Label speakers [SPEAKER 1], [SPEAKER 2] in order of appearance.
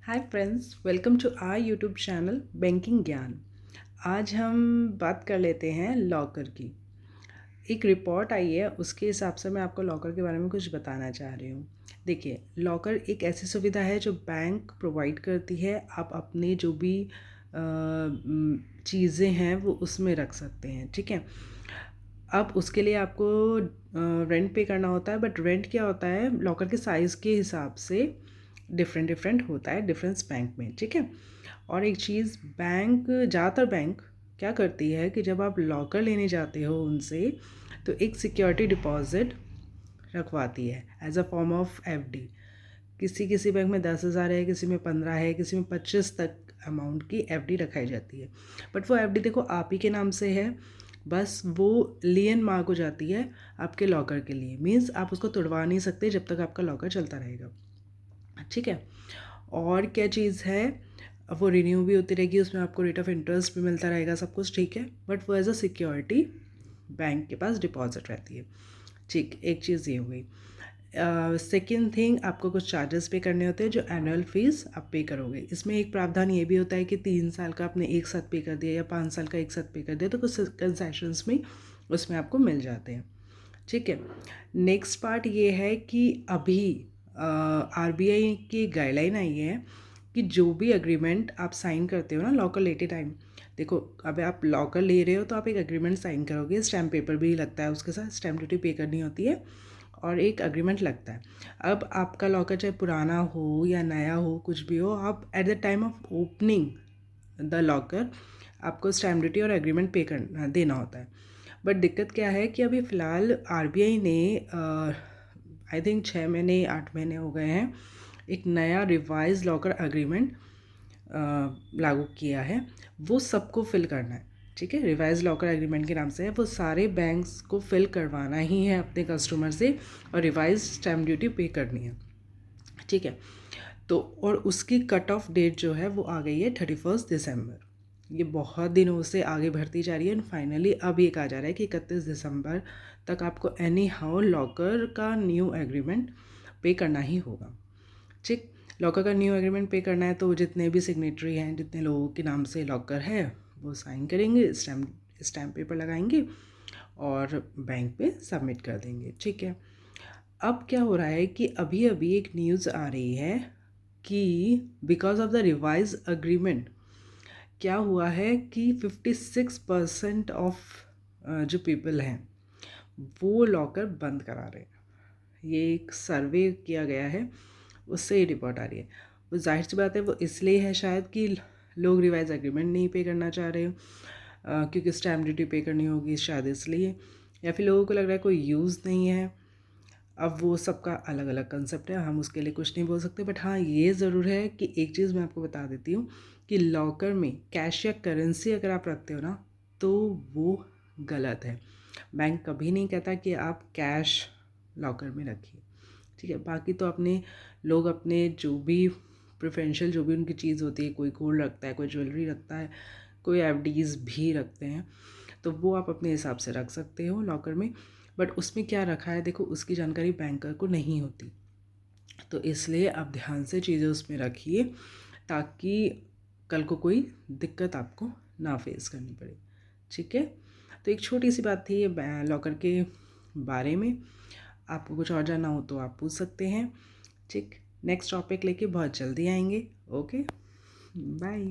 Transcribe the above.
[SPEAKER 1] Hi friends, welcome to our YouTube channel banking Gyan. आज हम बात कर लेते हैं लॉकर की। एक रिपोर्ट आई है, उसके हिसाब से मैं आपको लॉकर के बारे में कुछ बताना चाह रही हूँ। देखिए, लॉकर एक ऐसी सुविधा है जो बैंक प्रोवाइड करती है। आप अपने जो भी चीज़ें हैं वो उसमें रख सकते हैं, ठीक है। अब उसके लिए आपको रेंट पे करना होता है, बट रेंट क्या होता है, लॉकर के साइज़ के हिसाब से डिफरेंट डिफरेंट होता है डिफरेंस बैंक में, ठीक है। और एक चीज़, ज़्यादातर बैंक क्या करती है कि जब आप लॉकर लेने जाते हो उनसे, तो एक सिक्योरिटी डिपॉजिट रखवाती है as a form of FD. किसी किसी बैंक में 10,000 है, किसी में 15 है, किसी में 25 तक अमाउंट की एफडी रखाई जाती है। बट वो एफडी देखो आप ही के नाम से है, बस वो लियन मार्क हो जाती है आपके लॉकर के लिए। मीन्स आप उसको तोड़वा नहीं सकते जब तक आपका लॉकर चलता रहेगा, ठीक है। और क्या चीज़ है, वो रिन्यू भी होती रहेगी, उसमें आपको रेट ऑफ इंटरेस्ट भी मिलता रहेगा, सब कुछ ठीक है। बट वो एज अ सिक्योरिटी बैंक के पास डिपॉजिट रहती है, ठीक। एक चीज़ ये हुई। सेकेंड थिंग, आपको कुछ चार्जेस पे करने होते हैं जो एनुअल फीस आप पे करोगे। इसमें एक प्रावधान ये भी होता है कि 3 साल का आपने एक साथ पे कर दिया या 5 साल का एक साथ पे कर दिया, तो कुछ कंसेशंस में उसमें आपको मिल जाते हैं, ठीक है। नेक्स्ट पार्ट ये है कि अभी आरबीआई की गाइडलाइन आई है कि जो भी एग्रीमेंट आप साइन करते हो ना लॉकर लेते टाइम, देखो अब आप लॉकर ले रहे हो तो आप एक एग्रीमेंट साइन करोगे, स्टैम्प पेपर भी लगता है उसके साथ, स्टैम्प ड्यूटी पे करनी होती है और एक एग्रीमेंट लगता है। अब आपका लॉकर चाहे पुराना हो या नया हो, कुछ भी हो, आप at the time of opening the locker आपको स्टैम्प ड्यूटी और एग्रीमेंट पे करना देना होता है। बट दिक्कत क्या है कि अभी फ़िलहाल आरबीआई ने आई थिंक 6 महीने 8 महीने हो गए हैं, एक नया रिवाइज लॉकर एग्रीमेंट लागू किया है। वो सबको फिल करना है, ठीक है। रिवाइज लॉकर एग्रीमेंट के नाम से है, वो सारे बैंक्स को फिल करवाना ही है अपने कस्टमर से और रिवाइज स्टैम्प ड्यूटी पे करनी है, ठीक है। तो और उसकी कट ऑफ डेट जो है वो आ गई है 31 दिसंबर। ये बहुत दिनों से आगे बढ़ती जा रही है एंड फाइनली अब ये कहा जा रहा है कि 31 दिसंबर तक आपको एनी हाउ लॉकर का न्यू एग्रीमेंट पे करना ही होगा, ठीक। लॉकर का न्यू एग्रीमेंट पे करना है तो जितने भी सिग्नेटरी हैं, जितने लोगों के नाम से लॉकर है, वो साइन करेंगे, स्टैम्प पेपर लगाएंगे और बैंक पे सबमिट कर देंगे, ठीक है। अब क्या हो रहा है कि अभी अभी एक न्यूज़ आ रही है कि because of the revise agreement क्या हुआ है कि 56% ऑफ जो पीपल हैं वो लॉकर बंद करा रहे हैं। ये एक सर्वे किया गया है, उससे ये रिपोर्ट आ रही है। वो जाहिर सी बात है, वो इसलिए है शायद कि लोग रिवाइज एग्रीमेंट नहीं पे करना चाह रहे हो, क्योंकि स्टैम्प ड्यूटी पे करनी होगी शायद इसलिए, या फिर लोगों को लग रहा है कोई यूज़ नहीं है। अब वो सबका अलग अलग कंसेप्ट है, हम उसके लिए कुछ नहीं बोल सकते। बट हाँ, ये ज़रूर है कि एक चीज़ मैं आपको बता देती हूँ कि लॉकर में कैश या करेंसी अगर आप रखते हो ना, तो वो गलत है। बैंक कभी नहीं कहता कि आप कैश लॉकर में रखिए, ठीक है। बाकी तो अपने लोग अपने जो भी प्रेफरेंशियल जो भी उनकी चीज़ होती है, कोई गोल्ड रखता है, कोई ज्वेलरी रखता है, कोई एफडीज़ भी रखते हैं, तो वो आप अपने हिसाब से रख सकते हो लॉकर में। बट उसमें क्या रखा है, देखो उसकी जानकारी बैंकर को नहीं होती, तो इसलिए आप ध्यान से चीज़ें उसमें रखिए ताकि कल को कोई दिक्कत आपको ना फेस करनी पड़े, ठीक है। तो एक छोटी सी बात थी ये लॉकर के बारे में। आपको कुछ और जानना हो तो आप पूछ सकते हैं, ठीक। नेक्स्ट टॉपिक लेके बहुत जल्दी आएंगे। Okay, bye.